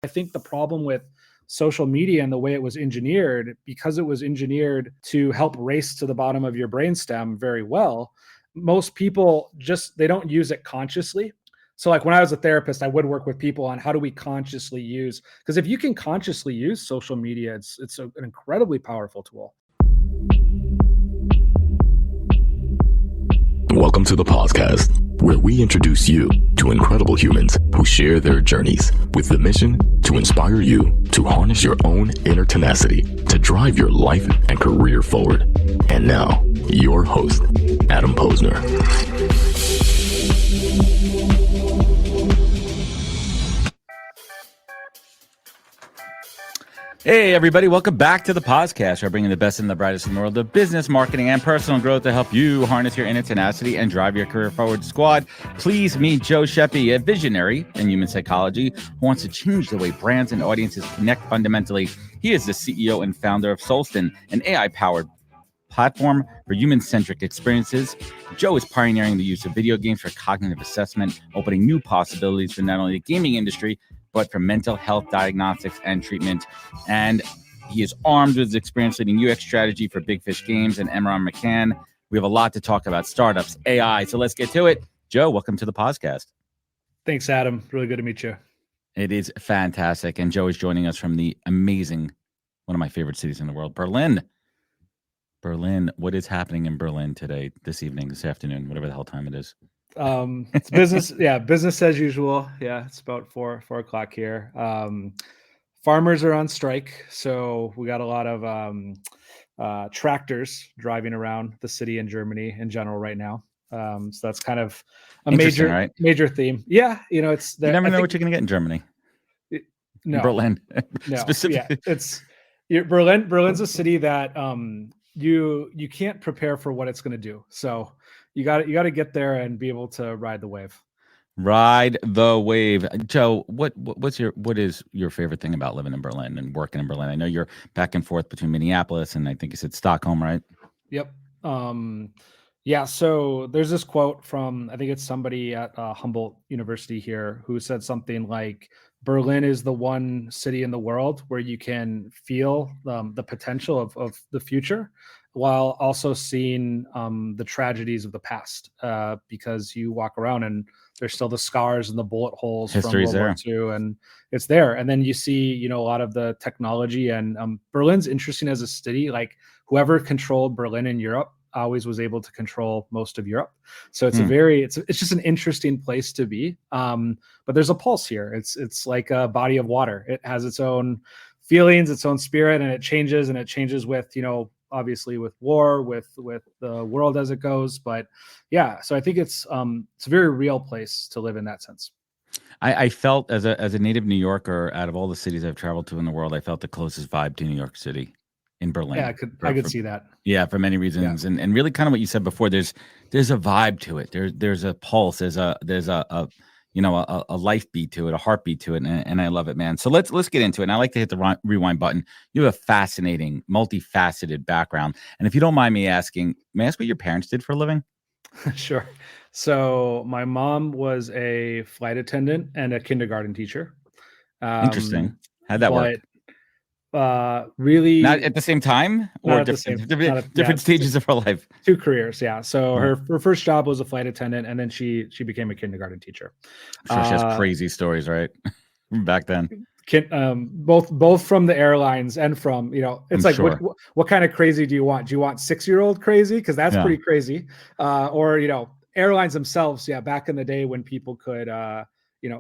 I think the problem with social media and the way it was engineered, because it was engineered to help race to the bottom of your brainstem very well, most people they don't use it consciously. So like when I was a therapist, I would work with people on how do we consciously use, because if you can consciously use social media, it's an incredibly powerful tool. Welcome to the podcast, where we introduce you to incredible humans who share their journeys with the mission to inspire you to harness your own inner tenacity to drive your life and career forward. And now, your host, Adam Posner. Hey, everybody. Welcome back to the podcast. We're bringing the best and the brightest in the world of business, marketing, and personal growth to help you harness your inner tenacity and drive your career forward. Squad, please meet Joe Sheppi, a visionary in human psychology who wants to change the way brands and audiences connect fundamentally. He is the CEO and founder of Solstin, an AI-powered platform for human-centric experiences. Joe is pioneering the use of video games for cognitive assessment, opening new possibilities for not only the gaming industry, but for mental health diagnostics and treatment. And he is armed with his experience leading UX strategy for Big Fish Games and Emerald McCann. We have a lot to talk about: startups, AI. So let's get to it. Joe, welcome to the podcast. Thanks, Adam. Really good to meet you. It is fantastic. And Joe is joining us from the amazing, one of my favorite cities in the world, Berlin. Berlin. What is happening in Berlin today, this evening, this afternoon, whatever the hell time it is? It's business. Yeah. Business as usual. Yeah. It's about four o'clock here. Farmers are on strike. So we got a lot of tractors driving around the city in Germany in general right now. So that's kind of a major theme. Yeah. You know, you never know what you're going to get in Germany. No. Berlin. No. Specifically. Yeah. Berlin's a city that you can't prepare for what it's going to do. So you got to get there and be able to ride the wave. Ride the wave. Joe, what is your favorite thing about living in Berlin and working in Berlin? I know you're back and forth between Minneapolis and I think you said Stockholm, right? Yep. Yeah. So there's this quote from, I think it's somebody at Humboldt University here who said something like, Berlin is the one city in the world where you can feel the potential of the future while also seeing the tragedies of the past, because you walk around and there's still the scars and the bullet holes History's from World War II, and it's there. And then you see, a lot of the technology, and Berlin's interesting as a city. Like whoever controlled Berlin in Europe always was able to control most of Europe. So it's it's just an interesting place to be. But there's a pulse here. It's like a body of water. It has its own feelings, its own spirit, and it changes with, obviously with war, with the world as it goes. But yeah, so I think it's a very real place to live in that sense. I felt as a native New Yorker, out of all the cities I've traveled to in the world, I felt the closest vibe to New York City. In Berlin. Yeah, I could see that. Yeah, for many reasons. Yeah. And really kind of what you said before, there's a vibe to it. There's a pulse, there's a life beat to it, a heartbeat to it. And I love it, man. So let's get into it. And I like to hit the rewind button. You have a fascinating, multifaceted background. And if you don't mind me asking, may I ask what your parents did for a living? Sure. So my mom was a flight attendant and a kindergarten teacher. Interesting. How'd that work? Really not at the same time, or different stages of her life? Two careers. Yeah. So her first job was a flight attendant, and then she became a kindergarten teacher. I'm sure she has crazy stories, right? Back then. Both from the airlines and from, it's like, sure. What kind of crazy do you want? Do you want 6-year-old crazy? Because that's pretty crazy. Or, airlines themselves. Yeah. Back in the day when people could,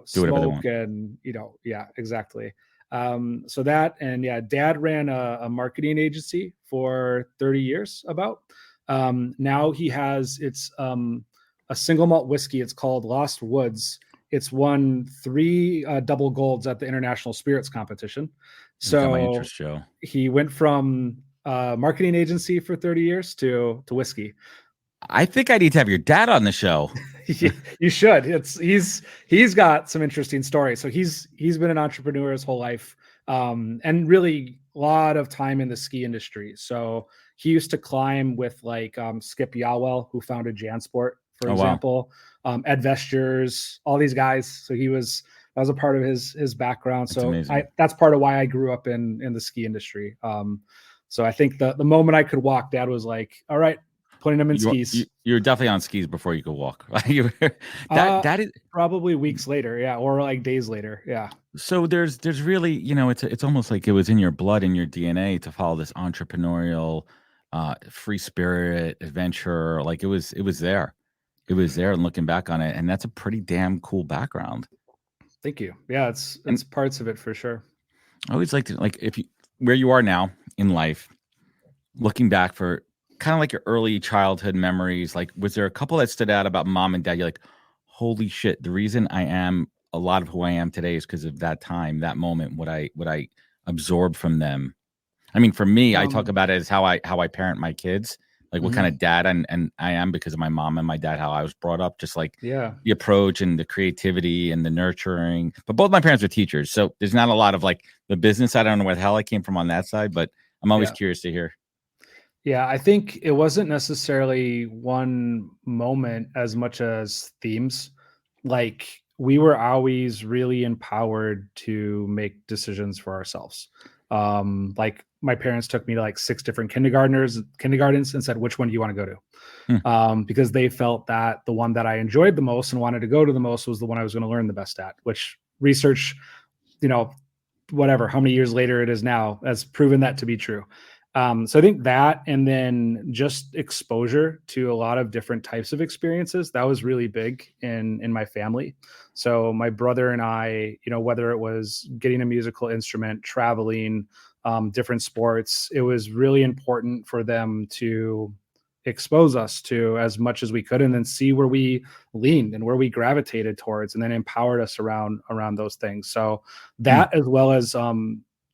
smoke and, yeah, exactly. So that, and yeah, Dad ran a marketing agency for 30 years about. Now he has, it's a single malt whiskey. It's called Lost Woods. It's won 3 double golds at the International Spirits Competition. So he went from marketing agency for 30 years to whiskey. I think I need to have your dad on the show. You should. He's got some interesting stories. So he's been an entrepreneur his whole life, and really a lot of time in the ski industry. So he used to climb with like Skip Yawell, who founded JanSport, for example. Ed Vestures, all these guys. So That was a part of his background. That's so amazing. that's part of why I grew up in the ski industry. So I think the moment I could walk, Dad was like, all right, putting him in skis. You're definitely on skis before you could walk. that is probably weeks later. Yeah. Or like days later. Yeah. So there's really, it's almost like it was in your blood, in your DNA to follow this entrepreneurial, free spirit adventure. Like it was there. It was there, and looking back on it, and that's a pretty damn cool background. Thank you. Yeah, it's parts of it for sure. I always like to, if you, where you are now in life, looking back for kind of like your early childhood memories, like was there a couple that stood out about mom and dad? You're like, holy shit, the reason I am a lot of who I am today is because of that time, that moment, what I absorbed from them. I mean, for me, I talk about it as how I parent my kids, like what kind of dad and I am because of my mom and my dad, how I was brought up, just like the approach and the creativity and the nurturing. But both my parents are teachers, so there's not a lot of like the business side. I don't know where the hell I came from on that side, but I'm always curious to hear. Yeah, I think it wasn't necessarily one moment as much as themes. Like we were always really empowered to make decisions for ourselves. Like my parents took me to like 6 different kindergartens and said, which one do you want to go to? Because they felt that the one that I enjoyed the most and wanted to go to the most was the one I was going to learn the best at, which research, whatever, how many years later it is now, has proven that to be true. So I think that, and then just exposure to a lot of different types of experiences, that was really big in my family. So my brother and I, whether it was getting a musical instrument, traveling, different sports, it was really important for them to expose us to as much as we could, and then see where we leaned and where we gravitated towards, and then empowered us around those things. So that, as well as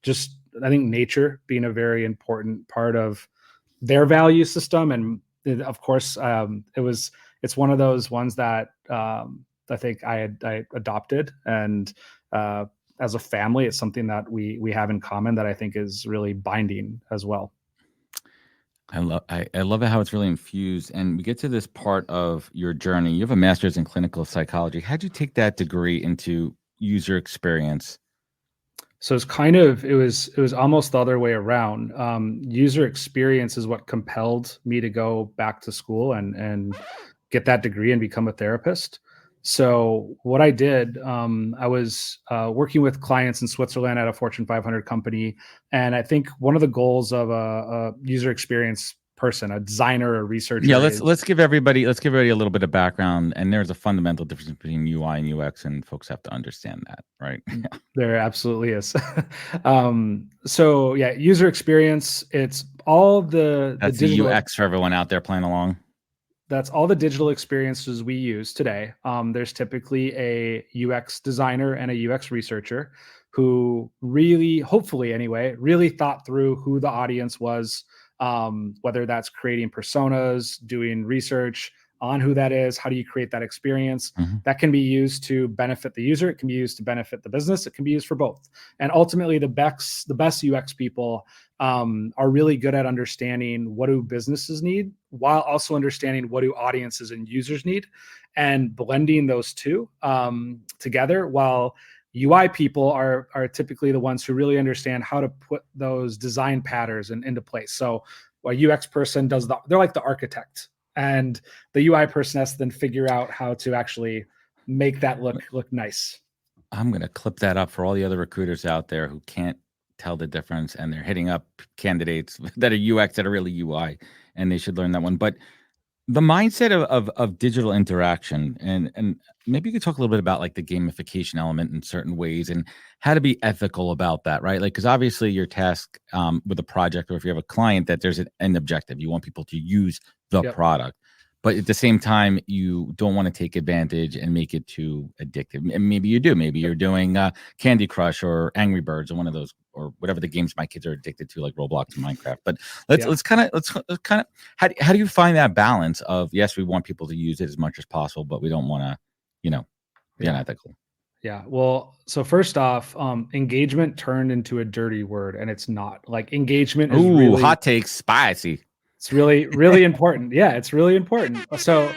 just, I think, nature being a very important part of their value system. And of course, it's one of those ones that I think I adopted, and as a family, it's something that we have in common that I think is really binding as well. I love it how it's really infused. And we get to this part of your journey. You have a master's in clinical psychology. How'd you take that degree into user experience? So it was almost the other way around. User experience is what compelled me to go back to school and get that degree and become a therapist. So what I did, I was working with clients in Switzerland at a Fortune 500 company. And I think one of the goals of a user experience person, a designer, a researcher. Yeah, let's give everybody a little bit of background. And there's a fundamental difference between UI and UX, and folks have to understand that, right? There absolutely is. So yeah, user experience, it's all that's the UX for everyone out there playing along. That's all the digital experiences we use today. There's typically a UX designer and a UX researcher who really, hopefully anyway, really thought through who the audience was, whether that's creating personas, doing research on who that is, how do you create that experience. That can be used to benefit the user. It can be used to benefit the business. It can be used for both. And ultimately, the best UX people are really good at understanding what do businesses need, while also understanding what do audiences and users need, and blending those two together. While UI people are typically the ones who really understand how to put those design patterns into place. So a UX person they're like the architect, and the UI person has to then figure out how to actually make that look nice. I'm going to clip that up for all the other recruiters out there who can't tell the difference, and they're hitting up candidates that are UX that are really UI, and they should learn that one. But the mindset of digital interaction, and maybe you could talk a little bit about like the gamification element in certain ways and how to be ethical about that, right? Like, because obviously your task with a project, or if you have a client, that there's an end objective. You want people to use the product. But at the same time, you don't want to take advantage and make it too addictive. And maybe you do. Maybe you're doing Candy Crush or Angry Birds or one of those, or whatever the games my kids are addicted to, like Roblox and Minecraft. But let's kind of how do you find that balance of, yes, we want people to use it as much as possible, but we don't want to, be unethical. Yeah. Well, so first off, engagement turned into a dirty word, and it's not. Like, engagement is really hot takes, spicy. It's really, really important. Yeah, it's really important. So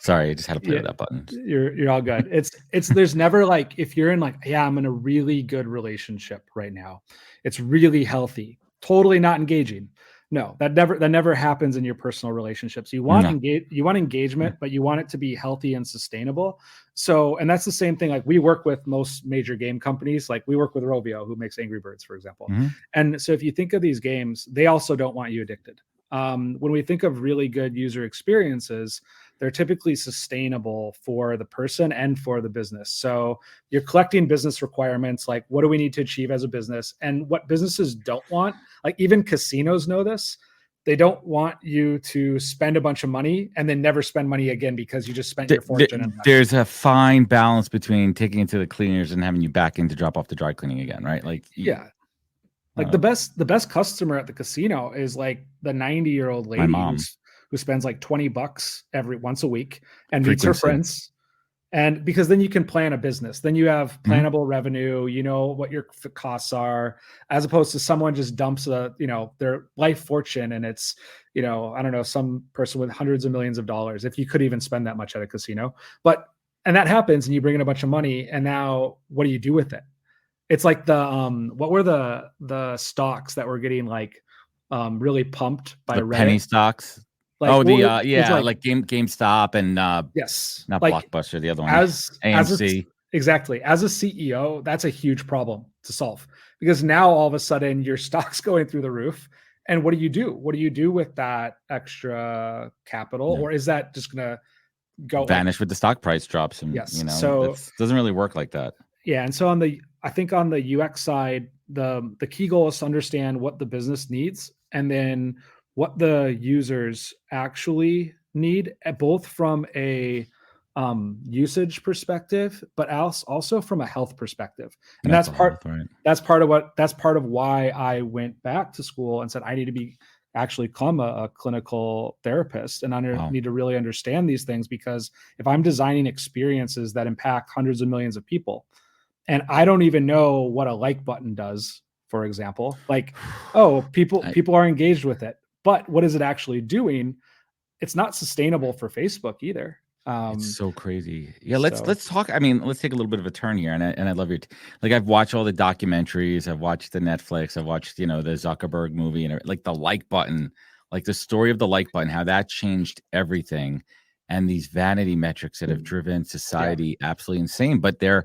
Sorry, I just had to play with that button. You're all good. It's there's never like, if you're in like, yeah, I'm in a really good relationship right now, it's really healthy, totally not engaging. No, that never happens in your personal relationships. You want engagement, but you want it to be healthy and sustainable. So, and that's the same thing. Like, we work with most major game companies. Like, we work with Rovio, who makes Angry Birds, for example. And so if you think of these games, they also don't want you addicted. When we think of really good user experiences, they're typically sustainable for the person and for the business. So you're collecting business requirements, like, what do we need to achieve as a business? And what businesses don't want, like even casinos know this, they don't want you to spend a bunch of money and then never spend money again because you just spent your fortune. There's a fine balance between taking it to the cleaners and having you back in to drop off the dry cleaning again, right? Like, yeah. Like the best customer at the casino is like the 90-year-old lady who spends like $20 once a week and meets her friends. And because then you can plan a business, then you have plannable revenue, you know what your costs are, as opposed to someone just dumps their life fortune. And it's, I don't know, some person with hundreds of millions of dollars, if you could even spend that much at a casino, and that happens and you bring in a bunch of money. And now what do you do with it? It's like what were the stocks that were getting like really pumped by the Reddit? Penny stocks. Like, GameStop and yes, not like Blockbuster, the other one, AMC. Exactly. As a CEO, that's a huge problem to solve, because now all of a sudden your stock's going through the roof. And what do you do? What do you do with that extra capital? Or is that just going to vanish with the stock price drops? And so it doesn't really work like that. Yeah. And so I think on the UX side, the key goal is to understand what the business needs and then what the users actually need, both from a usage perspective, but also from a health perspective. And that's part of why I went back to school and said, I need to become a clinical therapist, and need to really understand these things, because if I'm designing experiences that impact hundreds of millions of people, and I don't even know what a like button does, for example, like, people are engaged with it, but what is it actually doing? It's not sustainable for Facebook either. It's so crazy. Yeah, let's talk. I mean, let's take a little bit of a turn here, and I love your like, I've watched all the documentaries, I've watched the Netflix, I've watched the Zuckerberg movie, and like the like button, like the story of the like button, how that changed everything, and these vanity metrics that have driven society absolutely insane. But they've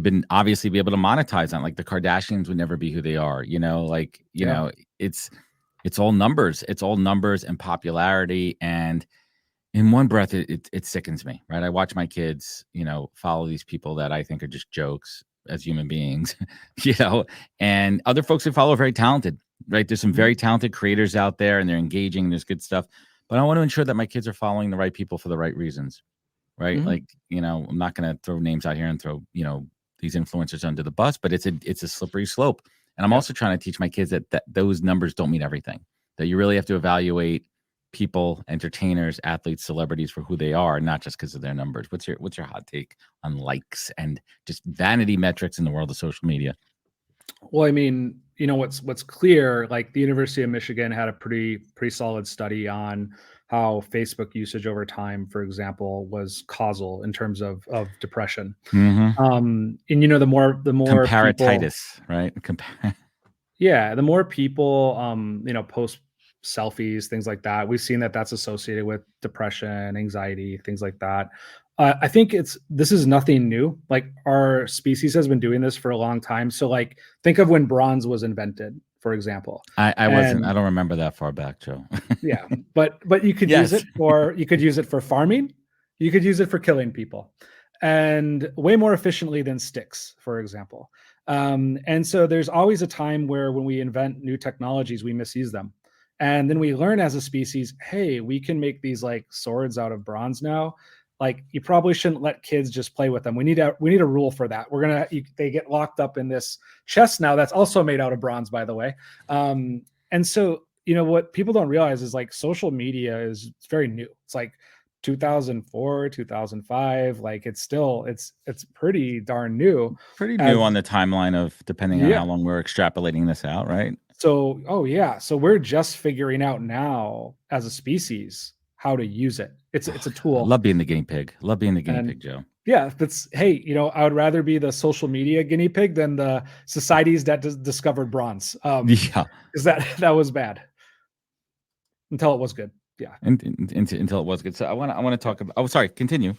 been obviously be able to monetize on, like the Kardashians would never be who they are. It's all numbers. It's all numbers and popularity. And in one breath, it sickens me, right? I watch my kids, follow these people that I think are just jokes as human beings, and other folks who follow are very talented, right? There's some very talented creators out there, and they're engaging. There's good stuff, but I want to ensure that my kids are following the right people for the right reasons, right? Like, I'm not going to throw names out here and throw, these influencers under the bus, but it's a slippery slope. And I'm also trying to teach my kids that those numbers don't mean everything, that you really have to evaluate people, entertainers, athletes, celebrities for who they are, not just because of their numbers. What's your hot take on likes and just vanity metrics in the world of social media? Well, I mean, what's clear, like the University of Michigan had a pretty solid study on how Facebook usage over time, for example, was causal in terms of depression. And the more comparatitis, right? The more people post selfies, things like that, we've seen that that's associated with depression, anxiety, things like that. I think this is nothing new. Like, our species has been doing this for a long time. So, like, think of when bronze was invented, for example. I don't remember that far back, Joe. Yeah, but you could use it for farming. You could use it for killing people, and way more efficiently than sticks, for example. And so there's always a time where, when we invent new technologies, we misuse them. And then we learn as a species, hey, we can make these like swords out of bronze now. Like, you probably shouldn't let kids just play with them. We need a rule for that. They get locked up in this chest now that's also made out of bronze, by the way. And so, what people don't realize is, like, social media it's very new. It's like 2004, 2005. Like, it's pretty darn new. Pretty new on the timeline of, depending on how long we're extrapolating this out, right? So, so we're just figuring out now as a species how to use it. It's a tool. I love being the guinea pig. Love being the guinea pig, Joe. Yeah, hey, I would rather be the social media guinea pig than the societies that discovered bronze. Yeah, because that was bad until it was good. Yeah, until it was good. So I want to talk about. Oh, sorry. Continue.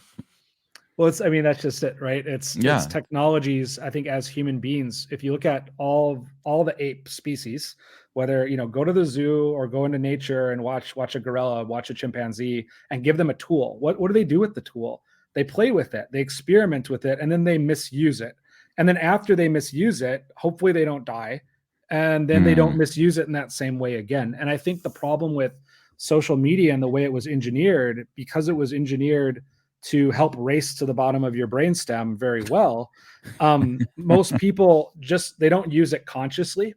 Well, that's just it, right? It's technologies. I think as human beings, if you look at all the ape species, whether go to the zoo or go into nature and watch a gorilla, watch a chimpanzee, and give them a tool, what do they do with the tool? They play with it, they experiment with it, and then they misuse it. And then after they misuse it, hopefully they don't die, and then they don't misuse it in that same way again. And I think the problem with social media and the way it was engineered, because it was engineered to help race to the bottom of your brainstem very well, most people they don't use it consciously.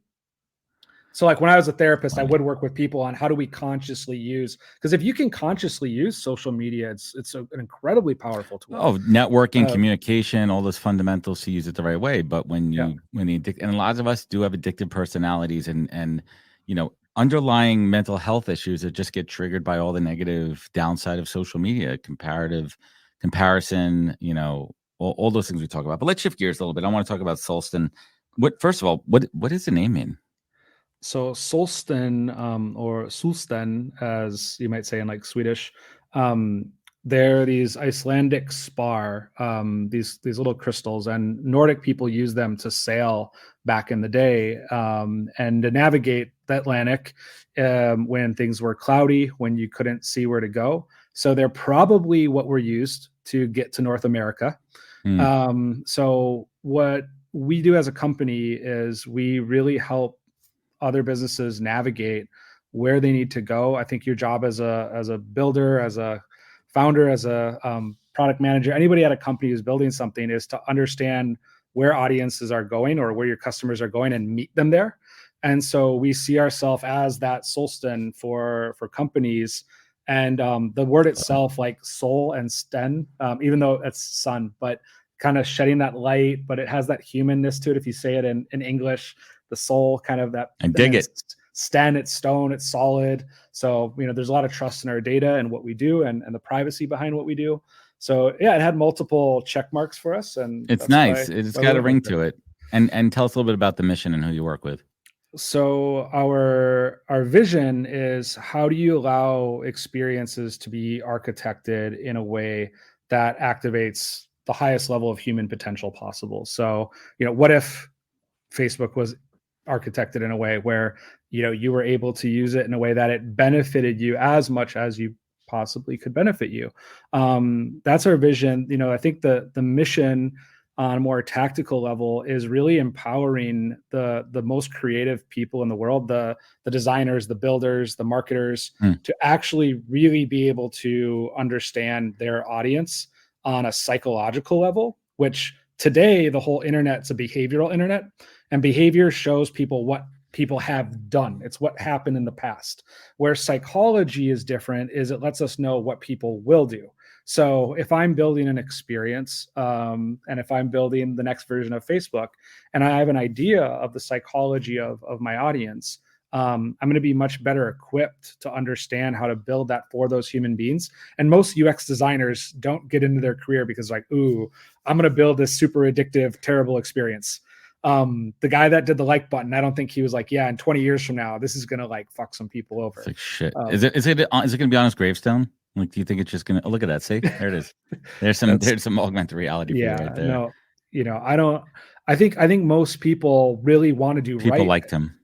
So like when I was a therapist, I would work with people on how do we consciously use, because if you can consciously use social media, it's an incredibly powerful tool. Oh, networking, communication, all those fundamentals to use it the right way. But when and lots of us do have addictive personalities and underlying mental health issues that just get triggered by all the negative downside of social media, comparison, all those things we talk about. But let's shift gears a little bit. I want to talk about Solsten. First of all, what does the name mean? So Solsten, or Solsten, as you might say in like Swedish, they're these Icelandic spar, these little crystals, and Nordic people use them to sail back in the day, and to navigate the Atlantic when things were cloudy, when you couldn't see where to go. So they're probably what were used to get to North America. So what we do as a company is we really help other businesses navigate where they need to go. I think your job as a builder, as a founder, as a product manager, anybody at a company who's building something, is to understand where audiences are going or where your customers are going and meet them there. And so we see ourselves as that Solsten for companies. And the word itself, like soul and sten, even though it's sun, but kind of shedding that light, but it has that humanness to it. If you say it in English, the soul, kind of that. I dig it. Sten, it's stone, it's solid. So, there's a lot of trust in our data and what we do, and the privacy behind what we do. So yeah, it had multiple check marks for us, and it's nice. It's got a ring to it. And tell us a little bit about the mission and who you work with. So our vision is, how do you allow experiences to be architected in a way that activates the highest level of human potential possible? So, what if Facebook was architected in a way where, you were able to use it in a way that it benefited you as much as you possibly could benefit you? That's our vision. I think the mission on a more tactical level is really empowering the most creative people in the world, the designers, the builders, the marketers, to actually really be able to understand their audience on a psychological level, which today the whole internet's a behavioral internet, and behavior shows people what people have done. It's what happened in the past. Where psychology is different is it lets us know what people will do. So if I'm building an experience, and if I'm building the next version of Facebook, and I have an idea of the psychology of my audience, I'm going to be much better equipped to understand how to build that for those human beings. And most UX designers don't get into their career because I'm going to build this super addictive, terrible experience. The guy that did the like button, I don't think he was like, yeah, in 20 years from now, this is going to like fuck some people over. It's like shit. Is it going to be on his gravestone? Like, do you think it's just going to look at that? See, there it is. There's some augmented reality for you right there. No, I think most people really want to do right. People liked him.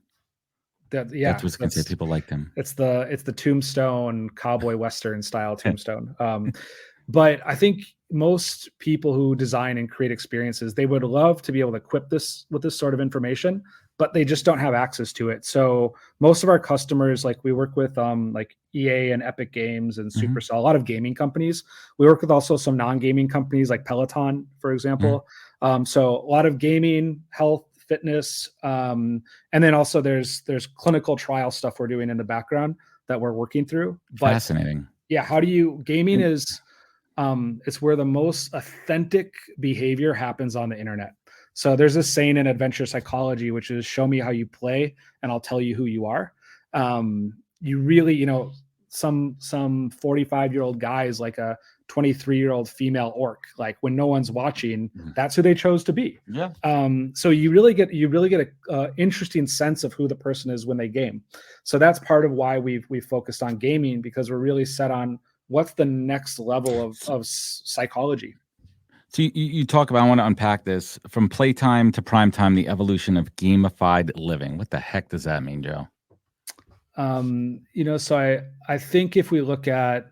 That's what's going to say. People liked him. It's the Tombstone cowboy Western style Tombstone. But I think most people who design and create experiences, they would love to be able to equip this with this sort of information, but they just don't have access to it. So most of our customers, like we work with like EA and Epic Games and Supercell, a lot of gaming companies. We work with also some non-gaming companies like Peloton, for example. So a lot of gaming, health, fitness, and then also there's clinical trial stuff we're doing in the background that we're working through. But fascinating. Yeah, gaming is it's where the most authentic behavior happens on the internet. So there's this saying in adventure psychology, which is show me how you play and I'll tell you who you are. You really, some 45-year-old guy is like a 23-year-old female orc. Like when no one's watching, that's who they chose to be. Yeah. So you really get a interesting sense of who the person is when they game. So that's part of why we've focused on gaming, because we're really set on what's the next level of psychology. So you talk about, I want to unpack this from playtime to prime time, the evolution of gamified living. What the heck does that mean, Joe? So I think if we look at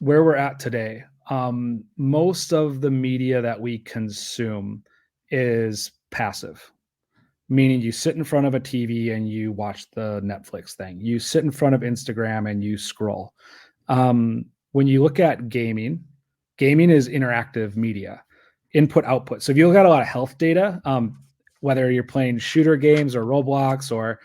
where we're at today, most of the media that we consume is passive, meaning you sit in front of a TV and you watch the Netflix thing. You sit in front of Instagram and you scroll. When you look at gaming is interactive media, input, output. So if you look at a lot of health data, whether you're playing shooter games or Roblox or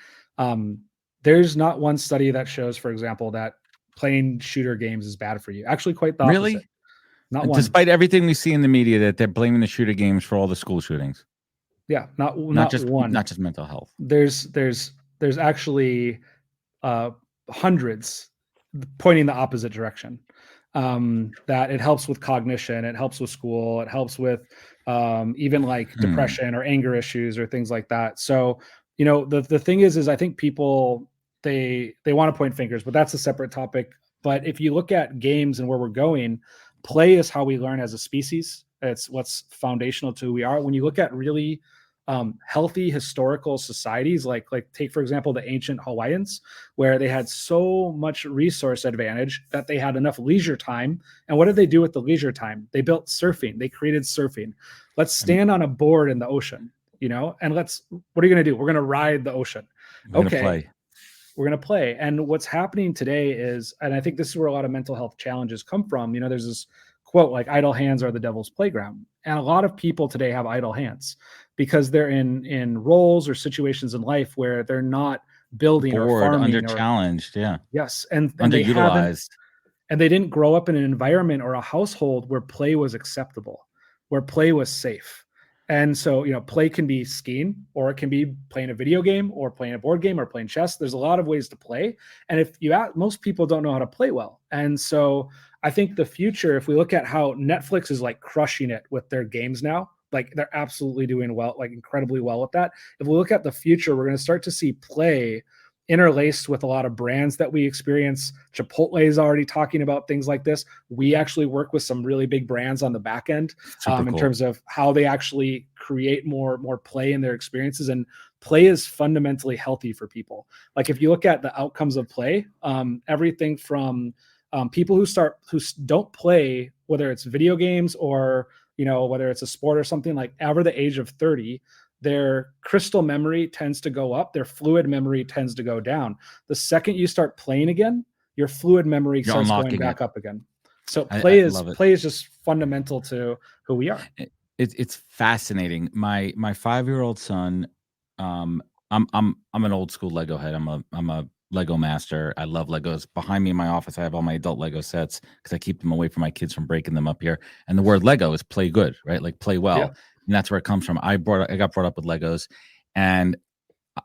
there's not one study that shows, for example, that playing shooter games is bad for you. Actually, quite the opposite. Really? Not one. Despite everything we see in the media that they're blaming the shooter games for all the school shootings. Yeah, not just one. Not just mental health. There's actually hundreds pointing the opposite direction. That it helps with cognition, it helps with school, it helps with even like depression or anger issues or things like that. So, the thing is I think people they want to point fingers, but that's a separate topic. But if you look at games and where we're going, play is how we learn as a species. It's what's foundational to who we are. When you look at really healthy historical societies, like take, for example, the ancient Hawaiians, where they had so much resource advantage that they had enough leisure time. And what did they do with the leisure time? They built surfing. They created surfing. Let's stand on a board in the ocean, and what are you going to do? We're going to ride the ocean. We're going to play. And what's happening today is, and I think this is where a lot of mental health challenges come from. There's this quote, like, idle hands are the devil's playground. And a lot of people today have idle hands because they're in roles or situations in life where they're not building or farming, under challenged. Yeah. Yes. And underutilized. And they didn't grow up in an environment or a household where play was acceptable, where play was safe. And so, play can be skiing, or it can be playing a video game or playing a board game or playing chess. There's a lot of ways to play. And if you ask, most people don't know how to play well. And so I think the future, if we look at how Netflix is like crushing it with their games now, like they're absolutely doing well, like incredibly well with that. If we look at the future, we're going to start to see play interlaced with a lot of brands that we experience. Chipotle is already talking about things like this. We actually work with some really big brands on the back end in terms of how they actually create more play in their experiences. And play is fundamentally healthy for people. Like if you look at the outcomes of play, everything from people who don't play, whether it's video games or, whether it's a sport or something, like over the age of 30, their crystal memory tends to go up. Their fluid memory tends to go down. The second you start playing again, your fluid memory starts going back up again. So play is just fundamental to who we are. It's fascinating. My 5-year-old son, I'm an old school Lego head. I'm a Lego master. I love Legos. Behind me in my office, I have all my adult Lego sets because I keep them away from my kids from breaking them up here. And the word Lego is play good, right? Like play well. Yeah. And that's where it comes from. I got brought up with Legos, and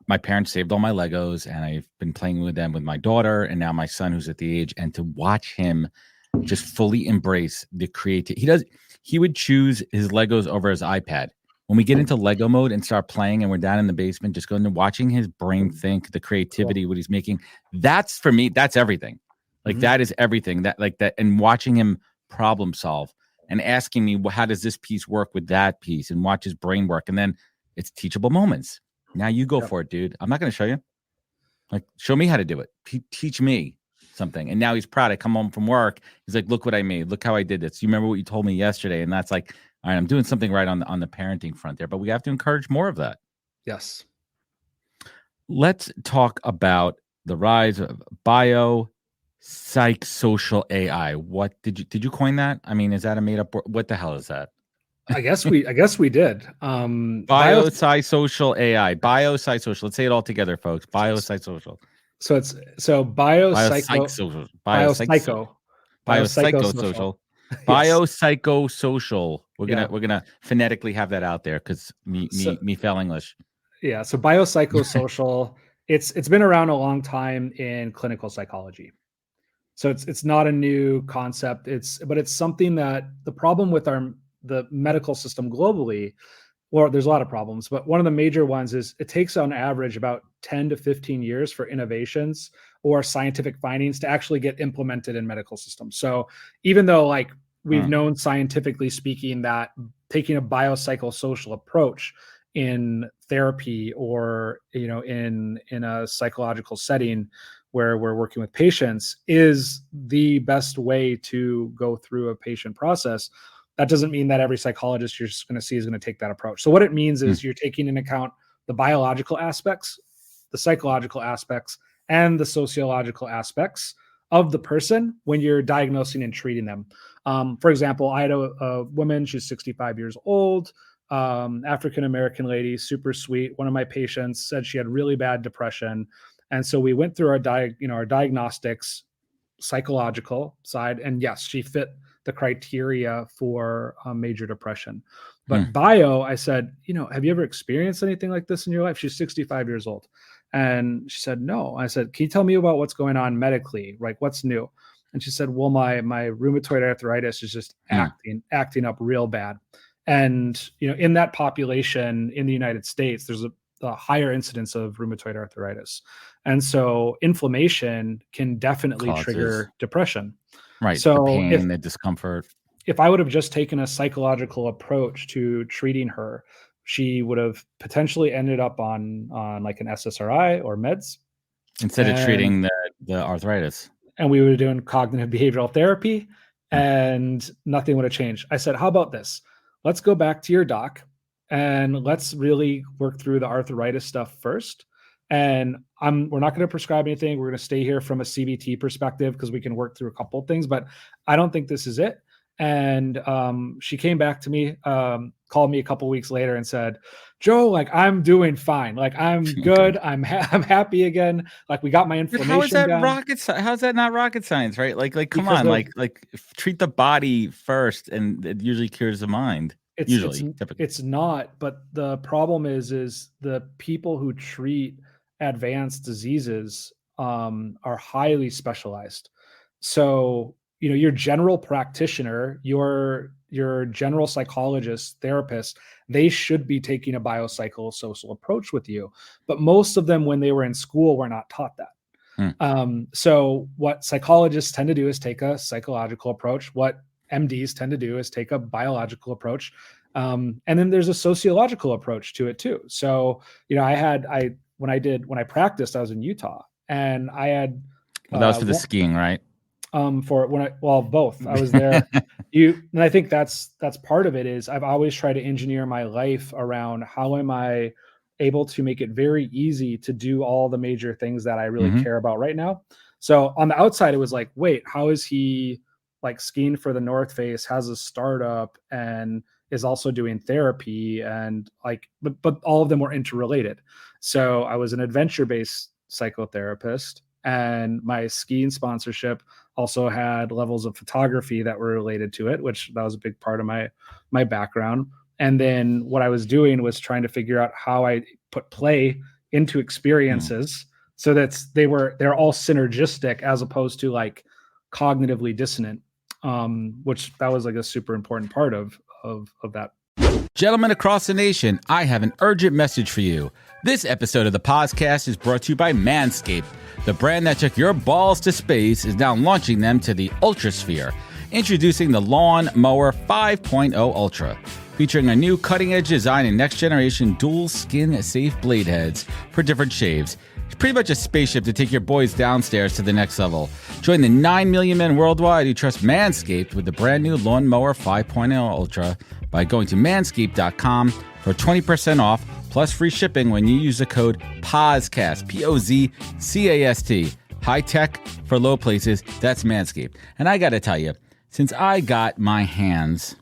my parents saved all my Legos, and I've been playing with them with my daughter and now my son, who's at the age. And to watch him just fully embrace the creativity. He would choose his Legos over his iPad. When we get into Lego mode and start playing, and we're down in the basement, just going and watching his brain think, the creativity, what he's making. That's, for me, that's everything. Like that is everything. That, and watching him problem solve. And asking me, well, how does this piece work with that piece, and watch his brain work. And then it's teachable moments. Now you go for it, dude. I'm not going to show you. Like, show me how to do it. Teach me something. And now he's proud. I come home from work. He's like, look what I made. Look how I did this. You remember what you told me yesterday? And that's like, all right, I'm doing something right on the parenting front there. But we have to encourage more of that. Yes. Let's talk about the rise of psychosocial AI. What did you coin that? I mean, is that a made up word? What the hell is that? I guess we did. Biopsychosocial AI. Biopsychosocial. Let's say it all together, folks. Biopsychosocial. So it's biopsychosocial. Biopsychosocial. We're gonna phonetically have that out there because me fail English. Yeah. So biopsychosocial. It's been around a long time in clinical psychology. So it's not a new concept. But it's something that the problem with the medical system globally, well, there's a lot of problems, but one of the major ones is it takes on average about 10 to 15 years for innovations or scientific findings to actually get implemented in medical systems. So even though like we've known scientifically speaking that taking a biopsychosocial approach in therapy or, you know, in a psychological setting where we're working with patients is the best way to go through a patient process, that doesn't mean that every psychologist you're just going to see is going to take that approach. So what it means is you're taking into account the biological aspects, the psychological aspects, and the sociological aspects of the person when you're diagnosing and treating them. For example, I had a woman, she's 65 years old, African-American lady, super sweet. One of my patients said she had really bad depression. And so we went through our diagnostics, psychological side, and yes, she fit the criteria for major depression. But bio, I said, you know, have you ever experienced anything like this in your life? She's 65 years old. And she said, no. I said, can you tell me about what's going on medically? Like what's new? And she said, well, my rheumatoid arthritis is just acting up real bad. And, you know, in that population in the United States, there's a higher incidence of rheumatoid arthritis. And so inflammation can definitely trigger depression. Right. So the pain, the discomfort. If I would have just taken a psychological approach to treating her, she would have potentially ended up on like an SSRI or meds. Instead of treating the arthritis. And we were doing cognitive behavioral therapy and nothing would have changed. I said, how about this? Let's go back to your doc and let's really work through the arthritis stuff first. And we're not going to prescribe anything. We're going to stay here from a CBT perspective because we can work through a couple of things, but I don't think this is it. And she came back to me, called me a couple of weeks later and said, Joe, like I'm doing fine. Like I'm good. I'm happy again. Like we got my inflammation How is that down. How's that not rocket science, right? Like come on, like treat the body first and it usually cures the mind. It's not, but the problem is the people who treat advanced diseases are highly specialized. So, you know, your general practitioner, your general psychologist, therapist, they should be taking a biopsychosocial approach with you. But most of them, when they were in school, were not taught that. So what psychologists tend to do is take a psychological approach. What MDs tend to do is take a biological approach. And then there's a sociological approach to it too. So, you know, when I practiced, I was in Utah and I had, that was for the skiing, right? Both. I was there. And I think that's part of it is I've always tried to engineer my life around how am I able to make it very easy to do all the major things that I really care about right now. So on the outside, it was like, wait, how is he like skiing for the North Face, has a startup and is also doing therapy and like, but all of them were interrelated. So I was an adventure-based psychotherapist and my skiing sponsorship also had levels of photography that were related to it, which that was a big part of my background. And then what I was doing was trying to figure out how I put play into experiences so that they're all synergistic as opposed to like cognitively dissonant, which that was like a super important part of that. Gentlemen across the nation, I have an urgent message for you. This episode of the podcast is brought to you by Manscaped. The brand that took your balls to space is now launching them to the Ultrasphere. Introducing the Lawn Mower 5.0 Ultra. Featuring a new cutting-edge design and next-generation dual skin-safe blade heads for different shaves. It's pretty much a spaceship to take your boys downstairs to the next level. Join the 9 million men worldwide who trust Manscaped with the brand new Lawn Mower 5.0 Ultra by going to manscaped.com for 20% off plus free shipping when you use the code POZCAST, P-O-Z-C-A-S-T. High tech for low places, that's Manscaped. And I got to tell you, since I got my hands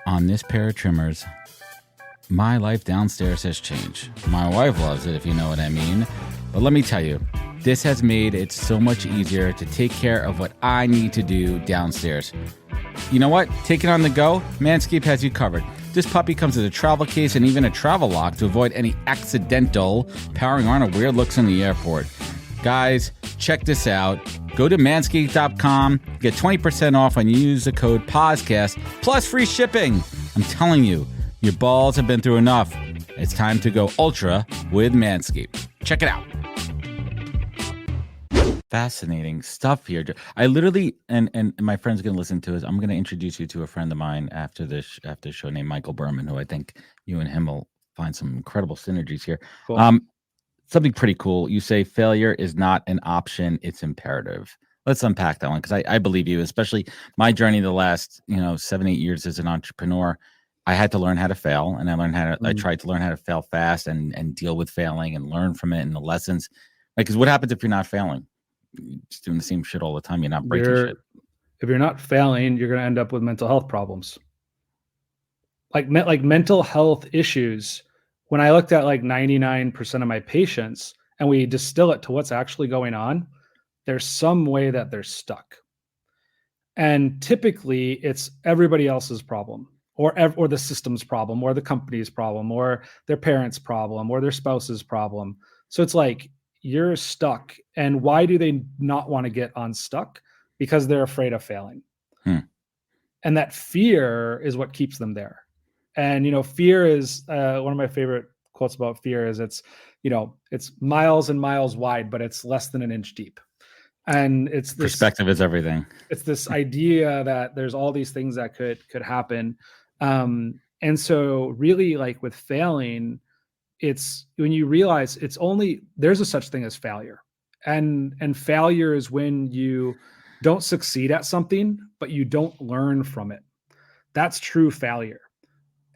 on this pair of trimmers, my life downstairs has changed. My wife loves it, if you know what I mean. But let me tell you, this has made it so much easier to take care of what I need to do downstairs. You know what? Take it on the go. Manscaped has you covered. This puppy comes with a travel case and even a travel lock to avoid any accidental powering on or weird looks in the airport. Guys, check this out. Go to manscaped.com, get 20% off when you use the code podcast plus free shipping. I'm telling you, your balls have been through enough. It's time to go ultra with Manscaped. Check it out. Fascinating stuff here. I literally, and my friend's going to listen to it. I'm going to introduce you to a friend of mine after this show named Michael Berman, who I think you and him will find some incredible synergies here. Cool. Something pretty cool. You say failure is not an option, it's imperative. Let's unpack that one, because I believe you, especially my journey the last 7-8 years as an entrepreneur. I had to learn how to fail, and I tried to learn how to fail fast and deal with failing and learn from it and the lessons. Because what happens if you're not failing? You're just doing the same shit all the time. You're not breaking shit. If you're not failing, you're going to end up with mental health problems. Like mental health issues. When I looked at like 99% of my patients and we distill it to what's actually going on, there's some way that they're stuck. And typically it's everybody else's problem, or the system's problem, or the company's problem, or their parents' problem, or their spouse's problem. So it's like, you're stuck. And why do they not want to get unstuck? Because they're afraid of failing. And that fear is what keeps them there. And, fear is one of my favorite quotes about fear is it's miles and miles wide, but it's less than an inch deep. And it's this perspective is everything. It's this idea that there's all these things that could happen. And so really, like with failing, it's when you realize there's a such thing as failure. And failure is when you don't succeed at something, but you don't learn from it. That's true failure.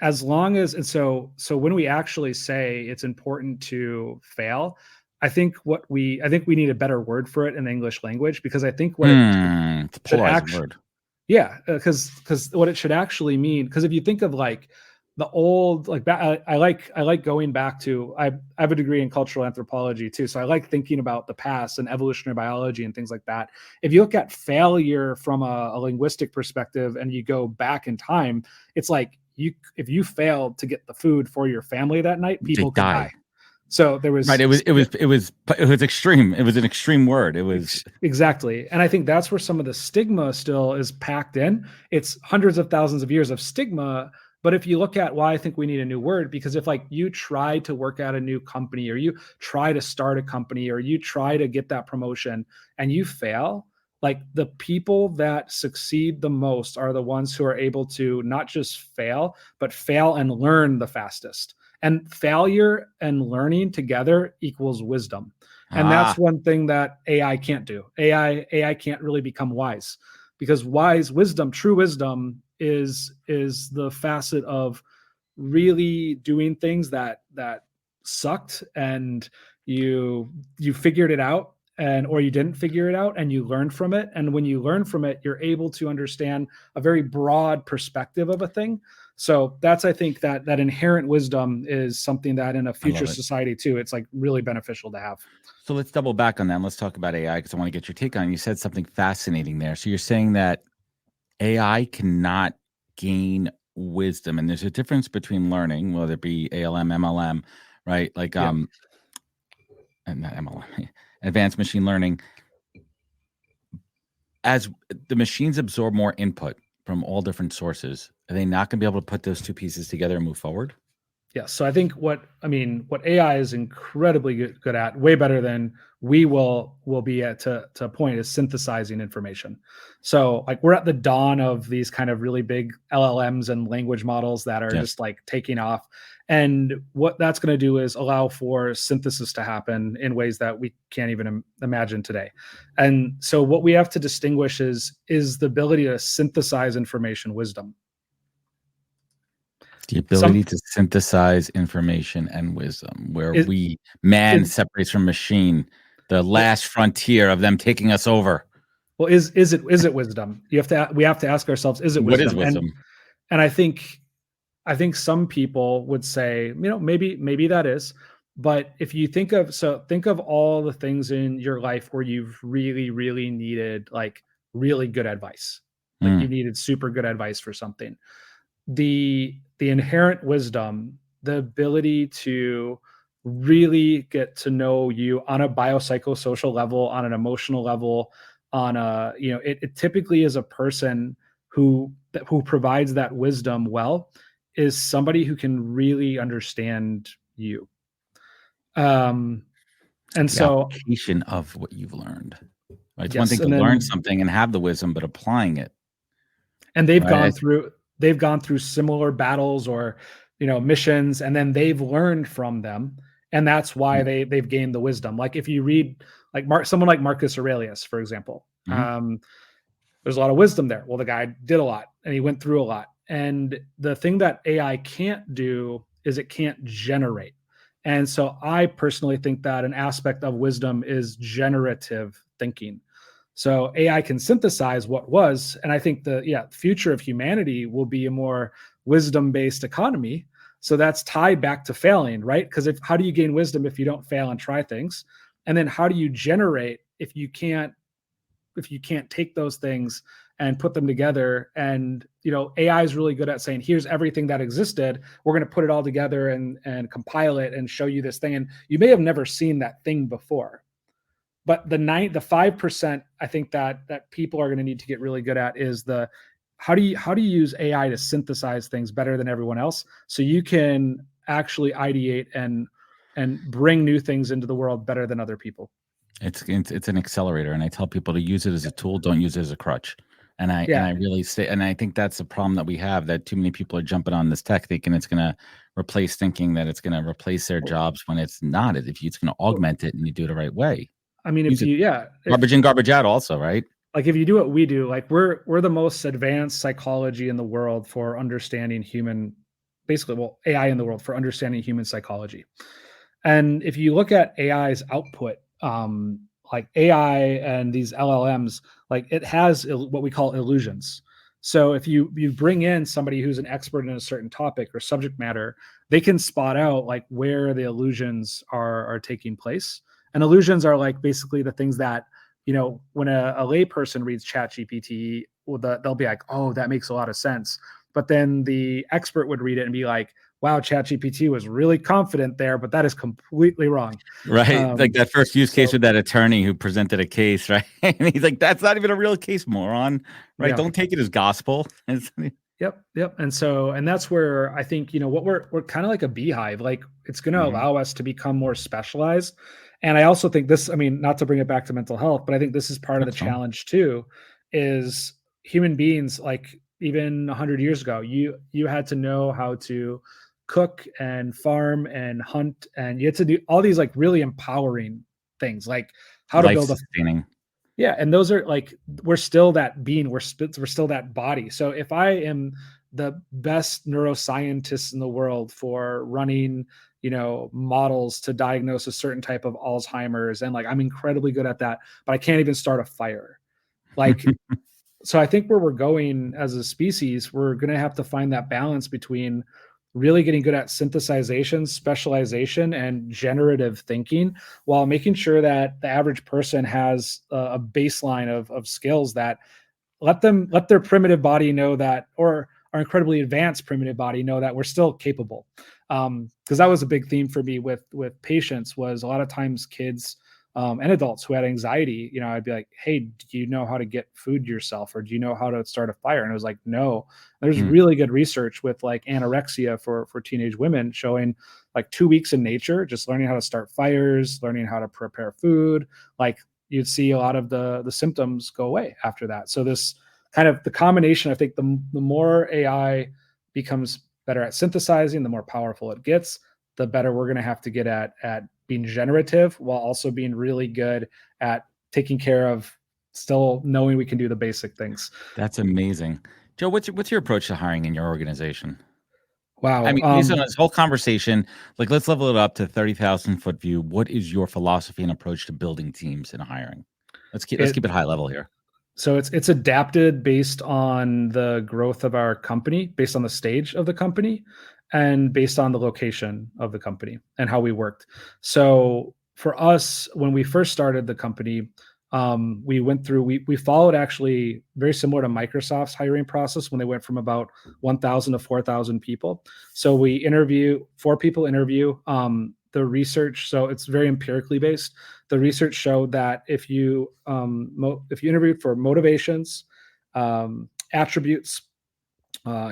As long as, and so when we actually say it's important to fail, I think we need a better word for it in the English language, because I think what it's a polarizing word. Yeah, because what it should actually mean, because if you think of like the old, like I like going back to, I have a degree in cultural anthropology too, so I like thinking about the past and evolutionary biology and things like that. If you look at failure from a linguistic perspective and you go back in time, it's like if you failed to get the food for your family that night, people could die. So there was right. It was extreme. It was an extreme word. It was exactly. And I think that's where some of the stigma still is packed in. It's hundreds of thousands of years of stigma. But if you look at why I think we need a new word, because if like you try to work at a new company, or you try to start a company, or you try to get that promotion and you fail, like the people that succeed the most are the ones who are able to not just fail, but fail and learn the fastest. And failure and learning together equals wisdom. And that's one thing that AI can't do. AI can't really become wise, because true wisdom is the facet of really doing things that sucked and you figured it out, or you didn't figure it out and you learned from it. And when you learn from it, you're able to understand a very broad perspective of a thing. So that's, I think that inherent wisdom is something that in a future society too, it's like really beneficial to have. So let's double back on that. And let's talk about AI, because I want to get your take on it. You said something fascinating there. So you're saying that AI cannot gain wisdom, and there's a difference between learning, whether it be ALM, MLM, right? Like and not MLM, advanced machine learning. As the machines absorb more input from all different sources, are they not going to be able to put those two pieces together and move forward? Yeah. So I think what AI is incredibly good at, way better than we will be at to a point, is synthesizing information. So like we're at the dawn of these kind of really big LLMs and language models that are just like taking off. And what that's going to do is allow for synthesis to happen in ways that we can't even imagine today. And so what we have to distinguish is the ability to synthesize information wisdom. The ability to synthesize information and wisdom, where man separates from machine, the last frontier of them taking us over. Well, is it wisdom? We have to ask ourselves, is it wisdom? What is wisdom? And I think some people would say, maybe that is. But if you think of all the things in your life where you've really, really needed like really good advice, like you needed super good advice for something. The inherent wisdom, the ability to really get to know you on a biopsychosocial level, on an emotional level, on a, it typically is a person who provides that wisdom well, is somebody who can really understand you. And the so, application of what you've learned. Right? It's one yes, thing to and learn then, something and have the wisdom, but applying it. and they've Right? gone through similar battles or, missions, and then they've learned from them, and that's why they've gained the wisdom. Like if you read like someone like Marcus Aurelius, for example, there's a lot of wisdom there. Well, the guy did a lot and he went through a lot. And the thing that AI can't do is it can't generate. And so I personally think that an aspect of wisdom is generative thinking. So AI can synthesize what was, and I think the future of humanity will be a more wisdom-based economy. So that's tied back to failing, right? Because how do you gain wisdom if you don't fail and try things? And then how do you generate if you can't take those things and put them together? And AI is really good at saying, here's everything that existed, we're going to put it all together and compile it and show you this thing, and you may have never seen that thing before. But the 5% I think that people are going to need to get really good at is how do you use AI to synthesize things better than everyone else, so you can actually ideate and bring new things into the world better than other people. It's an accelerator, and I tell people to use it as a tool, don't use it as a crutch. And I really say, and I think that's the problem that we have, that too many people are jumping on this tech thinking it's going to thinking that it's going to replace their jobs, when it's not. It's going to augment it, and you do it the right way. I mean, Garbage in, garbage out also, right? Like if you do what we do, like we're the most advanced psychology in the world for understanding AI in the world for understanding human psychology. And if you look at AI's output, like AI and these LLMs, like it has what we call illusions. So if you bring in somebody who's an expert in a certain topic or subject matter, they can spot out like where the illusions are taking place. And illusions are like basically the things that, when a layperson reads ChatGPT, they'll be like, oh, that makes a lot of sense. But then the expert would read it and be like, wow, ChatGPT was really confident there, but that is completely wrong. Right. Like that first use case with that attorney who presented a case, right? And he's like, that's not even a real case, moron. Right. Yeah. Don't take it as gospel. Yep. And that's where I think, what we're kind of like a beehive. Like it's going to allow us to become more specialized. And I also think this, I mean, not to bring it back to mental health, but I think this is part of the challenge too, is human beings, like even 100 years ago, you had to know how to cook and farm and hunt, and you had to do all these like really empowering things, like how to build sustaining. Yeah, and those are like, we're still that being, we're still that body. So if I am the best neuroscientist in the world for running, models to diagnose a certain type of Alzheimer's, and like I'm incredibly good at that, but I can't even start a fire. Like so I think where we're going as a species, we're going to have to find that balance between really getting good at synthesization, specialization, and generative thinking, while making sure that the average person has a baseline of skills that let their primitive body know that, or our incredibly advanced primitive body know that we're still capable. Because that was a big theme for me with patients, was a lot of times kids and adults who had anxiety, I'd be like, hey, do you know how to get food yourself? Or do you know how to start a fire? And it was like, no. There's really good research with like anorexia for teenage women showing like 2 weeks in nature, just learning how to start fires, learning how to prepare food, like you'd see a lot of the symptoms go away after that. So this kind of the combination, I think the more AI becomes better at synthesizing, the more powerful it gets, the better we're going to have to get at being generative, while also being really good at taking care of still knowing we can do the basic things. That's amazing. Joe, what's your approach to hiring in your organization? Wow. I mean, based on this whole conversation, like let's level it up to 30,000 foot view. What is your philosophy and approach to building teams and hiring? Let's keep it high level here. So it's adapted based on the growth of our company, based on the stage of the company, and based on the location of the company and how we worked. So for us, when we first started the company, we followed actually very similar to Microsoft's hiring process when they went from about 1,000 to 4,000 people. So we 4 people interview. the research, so it's very empirically based. The research showed that if you interviewed for motivations, attributes,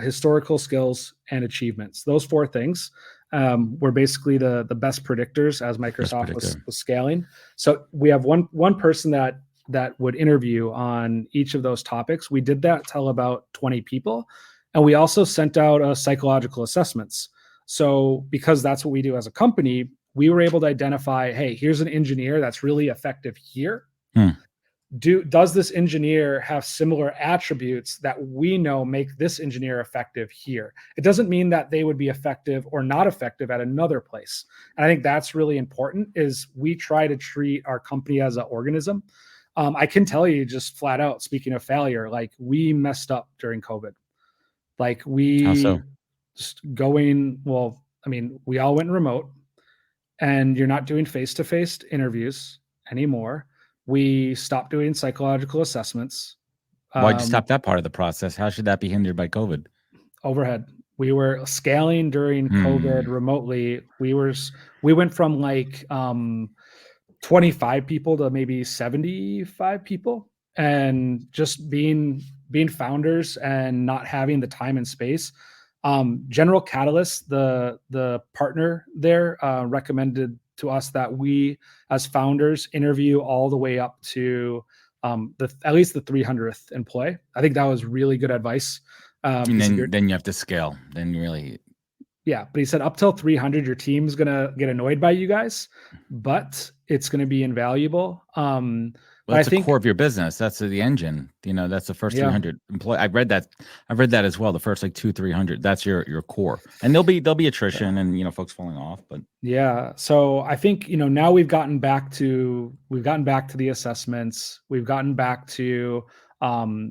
historical skills, and achievements, those 4 things were basically the best predictors as Microsoft was scaling. So we have one person that would interview on each of those topics. We did that to about 20 people. And we also sent out psychological assessments. So because that's what we do as a company, we were able to identify, hey, here's an engineer that's really effective here. Does this engineer have similar attributes that we know make this engineer effective here? It doesn't mean that they would be effective or not effective at another place. And I think that's really important, is we try to treat our company as an organism. I can tell you just flat out, speaking of failure, like we messed up during COVID. Like we just going, well, I mean, we all went remote, and you're not doing face-to-face interviews anymore. We stopped doing psychological assessments. Why'd you stop that part of the process? How should that be hindered by COVID? Overhead. We were scaling during COVID remotely. We went from like 25 people to maybe 75 people, and just being founders and not having the time and space. General Catalyst, the partner there, recommended to us that we as founders interview all the way up to at least the 300th employee. I think that was really good advice. And then you have to scale. Then really, yeah. But he said up till 300, your team's gonna get annoyed by you guys, but it's gonna be invaluable. Well, that's the core of your business. That's the engine. That's the first 300 employee. I've read that as well. The first like 200-300. That's your core. And there'll be attrition and folks falling off. But yeah. So I think now we've gotten back to the assessments. We've gotten back to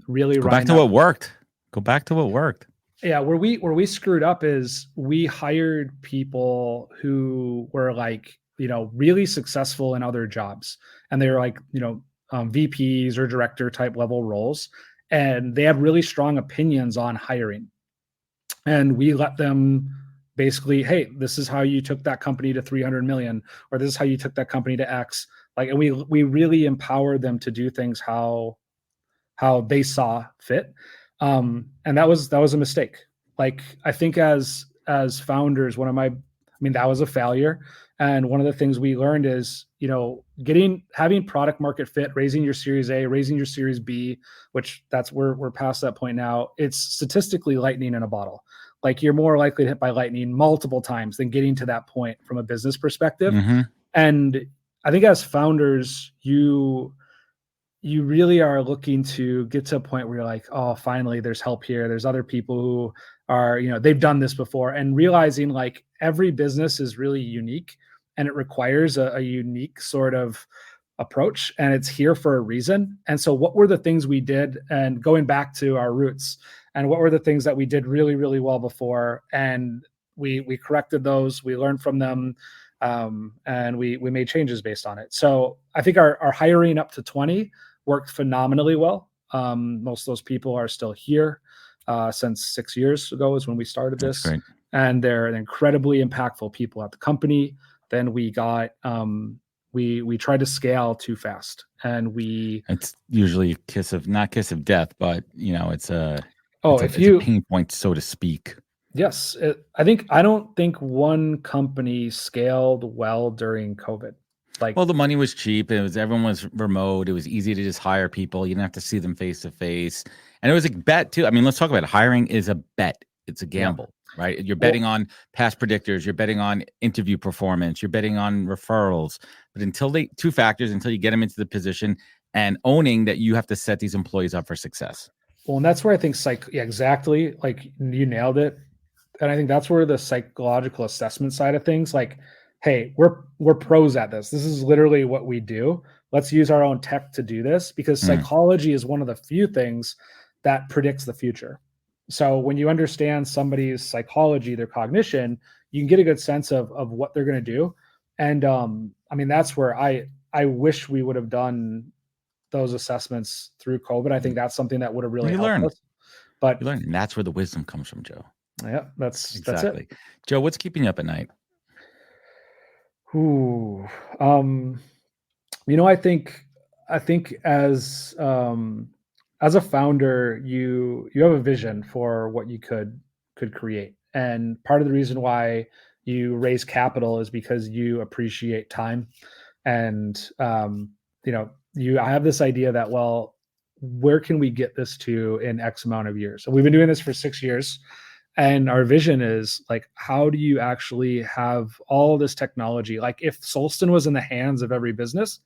really go back to what worked. Go back to what worked. Yeah, where we screwed up is we hired people who were like really successful in other jobs, and they were like VPs or director type level roles, and they had really strong opinions on hiring. And we let them basically, hey, this is how you took that company to 300 million, or this is how you took that company to X. Like, and we really empowered them to do things how they saw fit. And that was a mistake. Like, I think as founders, that was a failure. And one of the things we learned is, having product market fit, raising your Series A, raising your Series B, which we're past that point now. It's statistically lightning in a bottle. Like, you're more likely to hit by lightning multiple times than getting to that point from a business perspective. And I think as founders, you really are looking to get to a point where you're like, oh, finally there's help here. There's other people who are, they've done this before, and realizing like every business is really unique and it requires a unique sort of approach, and it's here for a reason. And so what were the things we did, and going back to our roots, and what were the things that we did really, really well before, and we corrected those, we learned from them, and we made changes based on it. So I think our hiring up to 20 worked phenomenally well. Most of those people are still here since 6 years ago is when we started this. That's great. And they're incredibly impactful people at the company. Then we got we tried to scale too fast, and it's usually not kiss of death, but it's a pain point, so to speak. Yes, I don't think one company scaled well during COVID. Well, the money was cheap. Everyone was remote. It was easy to just hire people. You didn't have to see them face to face, and it was a bet too. I mean, let's talk about it. Hiring is a bet. It's a gamble, right? You're betting on past predictors. You're betting on interview performance. You're betting on referrals. But two factors until you get them into the position, and owning that you have to set these employees up for success. Well, and that's where I think exactly, like you nailed it. And I think that's where the psychological assessment side of things, like, hey, we're pros at this. This is literally what we do. Let's use our own tech to do this, because psychology is one of the few things that predicts the future. So when you understand somebody's psychology, their cognition, you can get a good sense of what they're going to do. And that's where I wish we would have done those assessments through COVID. I think that's something that would have really helped us. But you learn, and that's where the wisdom comes from, Joe. Yeah, that's exactly. it. Joe, what's keeping you up at night? Ooh, I think as a founder, you have a vision for what you could create, and part of the reason why you raise capital is because you appreciate time, and you I have this idea that, well, where can we get this to in X amount of years? So we've been doing this for 6 years. And our vision is like, how do you actually have all this technology? Like, if Solston was in the hands of every business,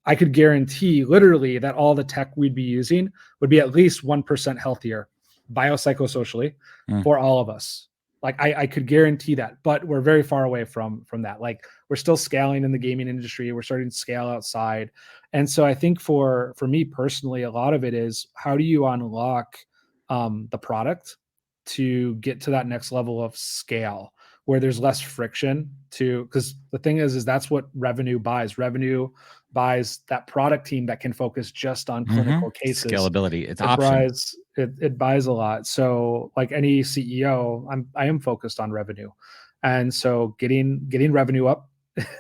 I could guarantee literally that all the tech we'd be using would be at least 1% healthier biopsychosocially for all of us. Like, I could guarantee that, but we're very far away from that. Like, we're still scaling in the gaming industry. We're starting to scale outside. And so I think for me personally, a lot of it is, how do you unlock the product to get to that next level of scale where there's less friction to, because the thing is that's what revenue buys. Revenue buys that product team that can focus just on clinical cases. Scalability. It buys a lot. So like any CEO, I am focused on revenue. And so getting revenue up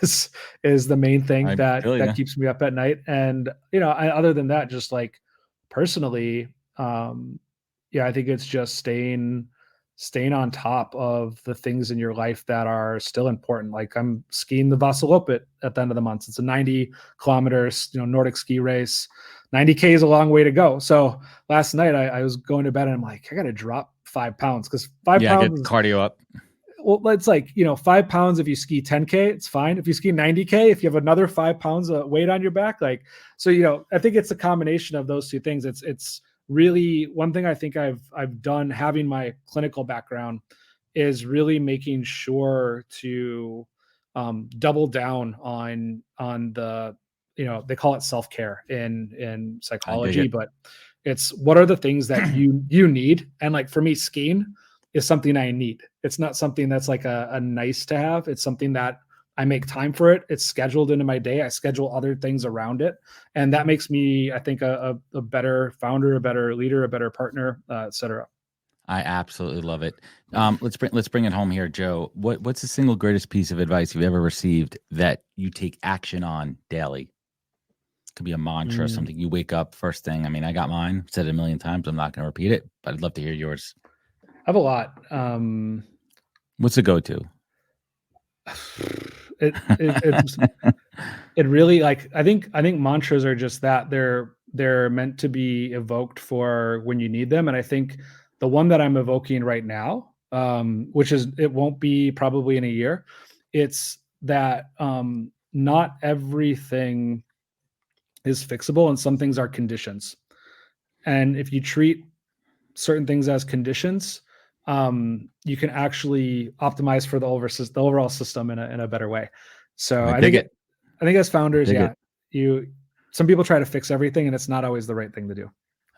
is the main thing that keeps me up at night. And, other than that, just like personally, I think it's just staying on top of the things in your life that are still important. Like, I'm skiing the Vasaloppet at the end of the month. It's a 90 kilometers, Nordic ski race. 90K is a long way to go. So last night I was going to bed and I'm like, I got to drop 5 pounds, because 5 pounds get cardio up. Well, it's like, 5 pounds if you ski 10K, it's fine. If you ski 90K, if you have another 5 pounds of weight on your back, like, so, I think it's a combination of those two things. It's really one thing I think I've done, having my clinical background, is really making sure to double down on the, they call it self-care in psychology, but it's, what are the things that you need? And like, for me, skiing is something I need. It's not something that's like a nice to have. It's something that I make time for it. It's scheduled into my day. I schedule other things around it. And that makes me, I think, a better founder, a better leader, a better partner, et cetera. I absolutely love it. Let's bring it home here, Joe. What's the single greatest piece of advice you've ever received that you take action on daily? It could be a mantra, something you wake up first thing. I mean, I got mine, said it a million times. I'm not going to repeat it, but I'd love to hear yours. I have a lot. What's the go-to? It really, like, I think mantras are just that. They're meant to be evoked for when you need them. And I think the one that I'm evoking right now, which is, it won't be probably in a year, it's that not everything is fixable, and some things are conditions. And if you treat certain things as conditions, you can actually optimize for the overall system in a better way. So I think as founders, some people try to fix everything, and it's not always the right thing to do.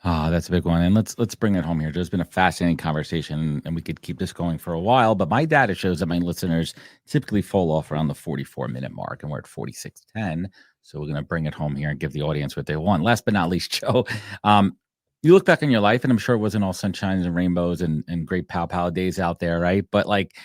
Oh, that's a big one. And let's bring it home here. There's been a fascinating conversation, and we could keep this going for a while, but my data shows that my listeners typically fall off around the 44-minute mark, and we're at 46:10. So we're going to bring it home here and give the audience what they want. Last but not least, Joe, you look back on your life, and I'm sure it wasn't all sunshines and rainbows and great pow days out there, right? But like,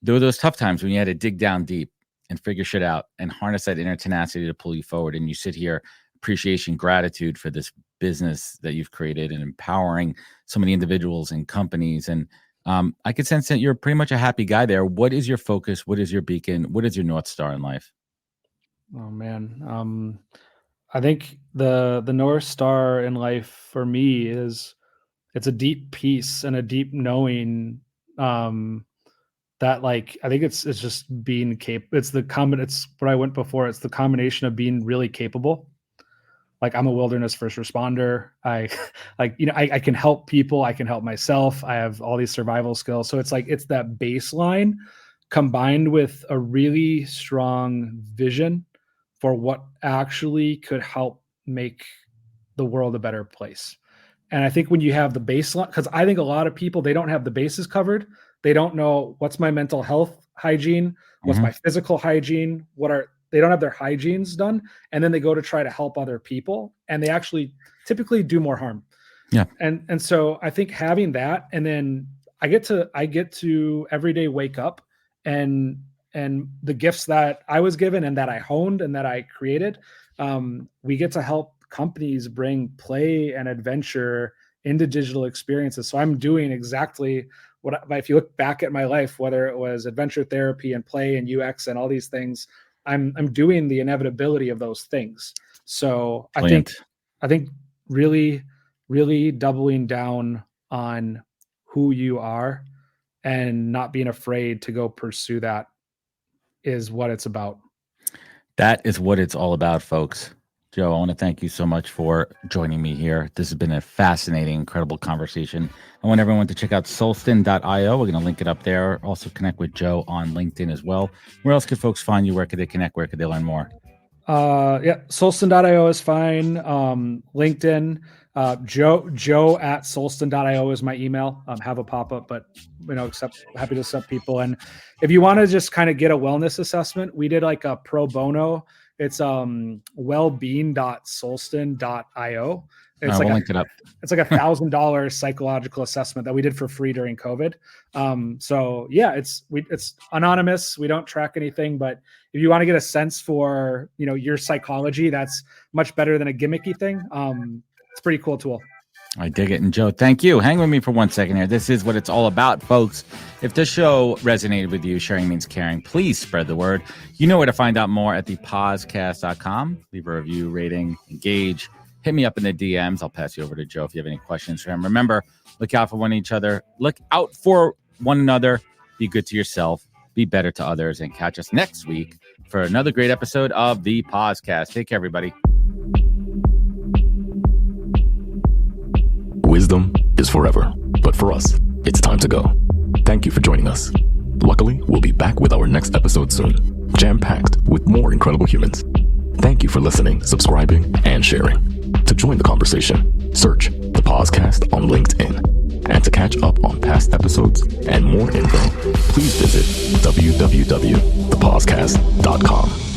there were those tough times when you had to dig down deep and figure shit out and harness that inner tenacity to pull you forward. And you sit here, appreciation, gratitude for this business that you've created and empowering so many individuals and companies. And I could sense that you're pretty much a happy guy there. What is your focus? What is your beacon? What is your North Star in life? Oh, man. I think the North Star in life for me is, it's a deep peace and a deep knowing that, like, I think it's just being capable. It's what I went before. It's the combination of being really capable. Like, I'm a wilderness first responder. I can help people. I can help myself. I have all these survival skills. So it's like, it's that baseline combined with a really strong vision for what actually could help make the world a better place. And I think when you have the baseline, because I think a lot of people, they don't have the bases covered. They don't know, what's my mental health hygiene, what's my physical hygiene, they don't have their hygienes done. And then they go to try to help other people, and they actually typically do more harm. Yeah. And so I think having that, and then I get to every day wake up and the gifts that I was given and that I honed and that I created, we get to help companies bring play and adventure into digital experiences. So I'm doing exactly what, if you look back at my life, whether it was adventure therapy and play and UX and all these things, I'm doing the inevitability of those things. So Brilliant. I think really, really doubling down on who you are and not being afraid to go pursue that is what it's about. That is what it's all about, folks. Joe, I want to thank you so much for joining me here. This has been a fascinating, incredible conversation. I want everyone to check out solston.io. We're going to link it up there. Also connect with Joe on LinkedIn as well. Where else could folks find you? Where could they connect? Where could they learn more? Solston.io is fine. LinkedIn, Joe at solston.io is my email. Have a pop-up, but happy to accept people. And if you want to just kind of get a wellness assessment, we did like a pro bono. It's wellbeing.solston.io. It's we'll link it up. It's like $1,000 psychological assessment that we did for free during COVID. So yeah, it's anonymous. We don't track anything, but if you want to get a sense for, your psychology, that's much better than a gimmicky thing. It's a pretty cool tool. I dig it. And Joe, thank you. Hang with me for 1 second here. This is what it's all about, folks. If the show resonated with you, sharing means caring. Please spread the word. You know where to find out more at thepodcast.com. Leave a review, rating, engage. Hit me up in the DMs. I'll pass you over to Joe if you have any questions for him. Remember, look out for one another. Look out for one another. Be good to yourself. Be better to others. And catch us next week for another great episode of The Podcast. Take care, everybody. Wisdom is forever, but for us, it's time to go. Thank you for joining us. Luckily, we'll be back with our next episode soon, jam-packed with more incredible humans. Thank you for listening, subscribing, and sharing. To join the conversation, search The Podcast on LinkedIn. And to catch up on past episodes and more info, please visit www.thepodcast.com.